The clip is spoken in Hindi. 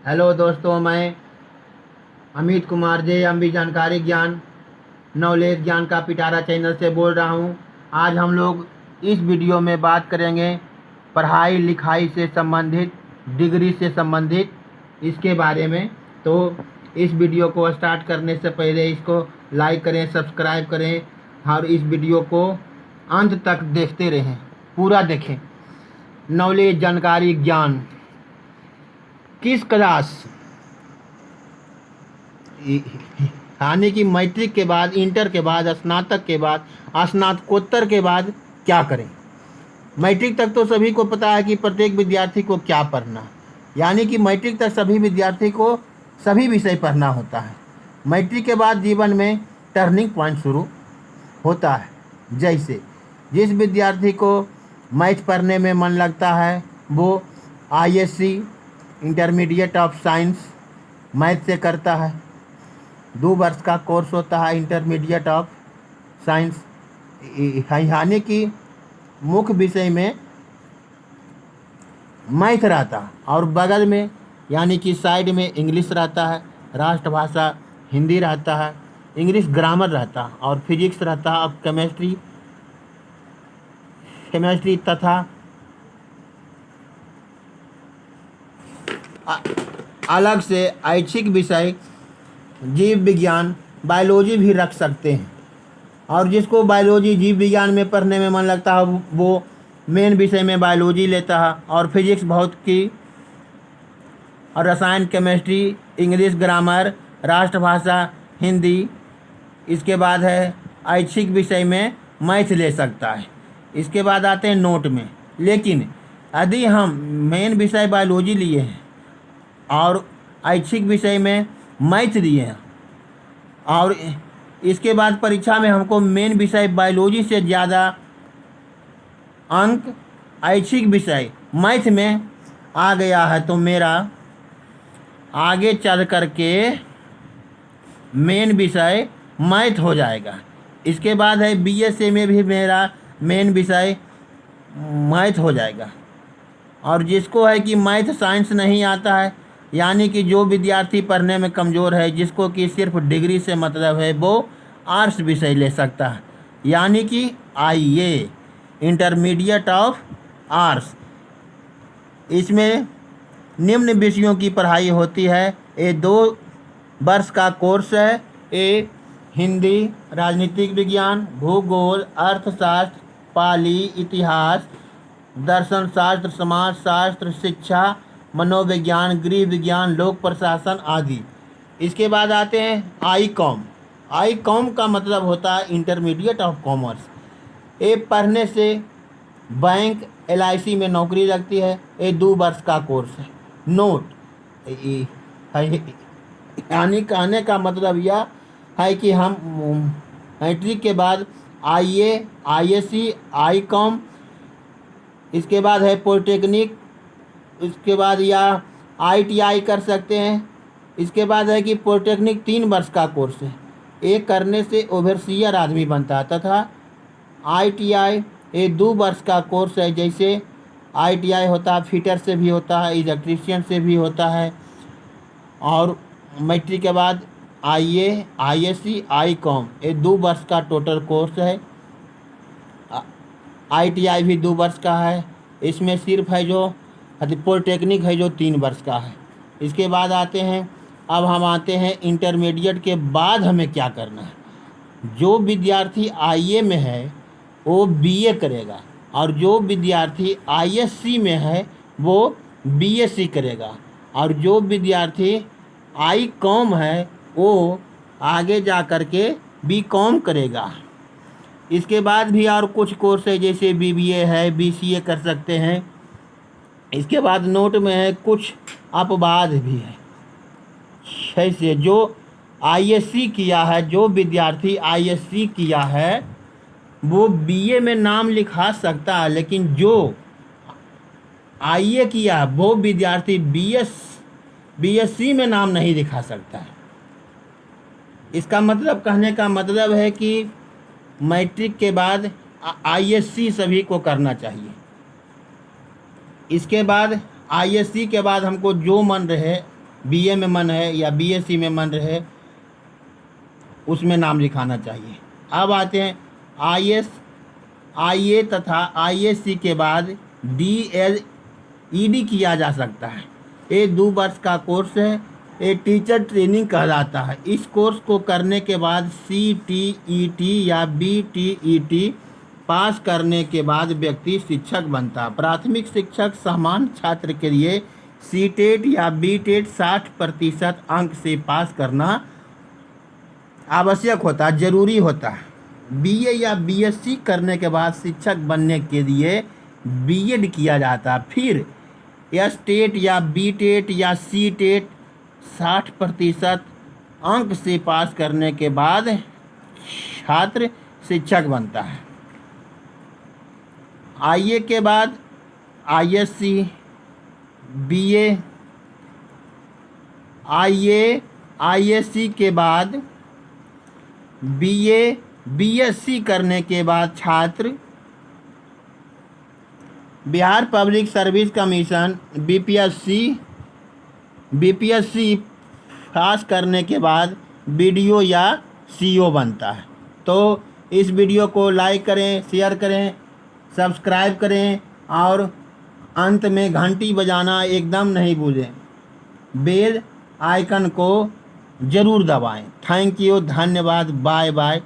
हेलो दोस्तों, मैं अमित कुमार जे एम बी जानकारी ज्ञान नॉलेज ज्ञान का पिटारा चैनल से बोल रहा हूँ। आज हम लोग इस वीडियो में बात करेंगे पढ़ाई लिखाई से संबंधित, डिग्री से संबंधित इसके बारे में। तो इस वीडियो को स्टार्ट करने से पहले इसको लाइक करें, सब्सक्राइब करें और इस वीडियो को अंत तक देखते रहें, पूरा देखें। नॉलेज जानकारी ज्ञान किस क्लास यानी कि मैट्रिक के बाद, इंटर के बाद, स्नातक के बाद, स्नातकोत्तर के बाद क्या करें। मैट्रिक तक तो सभी को पता है कि प्रत्येक विद्यार्थी को क्या पढ़ना, यानी कि मैट्रिक तक सभी विद्यार्थी को सभी विषय पढ़ना होता है। मैट्रिक के बाद जीवन में टर्निंग पॉइंट शुरू होता है। जैसे जिस विद्यार्थी को मैथ पढ़ने में मन लगता है वो ISC intermediate of science math से करता है। 2 वर्ष का कोर्स होता है इंटरमीडिएट ऑफ साइंस, यानी कि मुख्य विषय में मैथ रहता है और बगल में यानी कि साइड में इंग्लिश रहता है, राष्ट्रभाषा हिंदी रहता है, इंग्लिश ग्रामर रहता है और फिजिक्स रहता है, और केमिस्ट्री तथा अलग से ऐच्छिक विषय जीव विज्ञान बायोलॉजी भी रख सकते हैं। और जिसको बायोलॉजी जीव विज्ञान में पढ़ने में मन लगता है वो मेन विषय में बायोलॉजी लेता है, और फिजिक्स भौतिकी और रसायन केमिस्ट्री, इंग्लिश ग्रामर, राष्ट्रभाषा हिंदी, इसके बाद है ऐच्छिक विषय में मैथ ले सकता है। इसके बाद आते हैं नोट में। लेकिन यदि हम मेन विषय बायोलॉजी लिए हैं और ऐच्छिक विषय में मैथ लिए हैं और इसके बाद परीक्षा में हमको मेन विषय बायोलॉजी से ज़्यादा अंक ऐच्छिक विषय मैथ में आ गया है, तो मेरा आगे चल कर के मेन विषय मैथ हो जाएगा। इसके बाद है बीएसए में भी मेरा मेन विषय मैथ हो जाएगा। और जिसको है कि मैथ साइंस नहीं आता है, यानी कि जो विद्यार्थी पढ़ने में कमज़ोर है, जिसको कि सिर्फ डिग्री से मतलब है, वो आर्ट्स विषय ले सकता है, यानी कि आईए इंटरमीडिएट ऑफ आर्ट्स। इसमें निम्न विषयों की पढ़ाई होती है। ये 2 वर्ष का कोर्स है। ए हिंदी, राजनीतिक विज्ञान, भूगोल, अर्थशास्त्र, पाली, इतिहास, दर्शन शास्त्र, समाज शास्त्र, शिक्षा, मनोविज्ञान, गृह विज्ञान, लोक प्रशासन आदि। इसके बाद आते हैं आई कॉम। आई कॉम का मतलब होता है इंटरमीडिएट ऑफ कॉमर्स। ये पढ़ने से बैंक, एलआईसी में नौकरी लगती है। ये 2 वर्ष का कोर्स है। नोट यानी कहने का मतलब यह है कि हम मैट्रिक के बाद आईए, आईएससी, आई कॉम, इसके बाद है पॉलिटेक्निक, इसके बाद या आईटीआई कर सकते हैं। इसके बाद है कि पॉलिटेक्निक 3 वर्ष का कोर्स है। एक करने से ओवरसियर आदमी बनता है, तथा आईटीआई ये 2 वर्ष का कोर्स है। जैसे आईटीआई होता है फिटर से भी होता है, इलेक्ट्रीशियन से भी होता है। और मैट्रिक के बाद आईए, आईएससी, आई कॉम ये 2 वर्ष का टोटल कोर्स है। आईटीआई भी 2 वर्ष का है। इसमें सिर्फ है जो पॉलिटेक्निक है जो 3 वर्ष का है। इसके बाद आते हैं, अब हम आते हैं इंटरमीडिएट के बाद हमें क्या करना है। जो विद्यार्थी आईए में है वो बीए करेगा, और जो विद्यार्थी आईएससी में है वो बीएससी करेगा, और जो विद्यार्थी आई कॉम है वो आगे जा कर के बीकॉम करेगा। इसके बाद भी और कुछ कोर्स है, जैसे बीबीए है, बीसीए कर सकते हैं। इसके बाद नोट में है कुछ अपवाद भी है। जैसे जो आईएससी किया है, जो विद्यार्थी आईएससी किया है वो बीए में नाम लिखा सकता है, लेकिन जो आईए किया है वो विद्यार्थी बीएससी में नाम नहीं लिखा सकता है। इसका मतलब, कहने का मतलब है कि मैट्रिक के बाद आईएससी सभी को करना चाहिए। इसके बाद आईएससी के बाद हमको जो मन रहे बीए में मन है या बीएससी में मन रहे, उसमें नाम लिखाना चाहिए। अब आते हैं आईए तथा आईएससी के बाद डीएलईडी किया जा सकता है। ये 2 वर्ष का कोर्स है, ये टीचर ट्रेनिंग कहलाता है। इस कोर्स को करने के बाद CTET या BTET पास करने के बाद व्यक्ति शिक्षक बनता है। प्राथमिक शिक्षक समान छात्र के लिए सीटेट या बीटेट 60% अंक से पास करना आवश्यक होता है, जरूरी होता है। बीए या बीएससी करने के बाद शिक्षक बनने के लिए बीएड किया जाता है। फिर एसटेट या बीटेट या सीटेट 60% अंक से पास करने के बाद छात्र शिक्षक बनता है। आईए के बाद आईएससी, बीए, आईएससी के बाद बीए, बीएससी करने के बाद छात्र Bihar public service commission BPSC pass करने के बाद बीडीओ या सीओ बनता है। तो इस वीडियो को लाइक करें, शेयर करें, सब्सक्राइब करें और अंत में घंटी बजाना एकदम नहीं भूलें। बेल आइकन को ज़रूर दबाएं। थैंक यू, धन्यवाद, बाय बाय।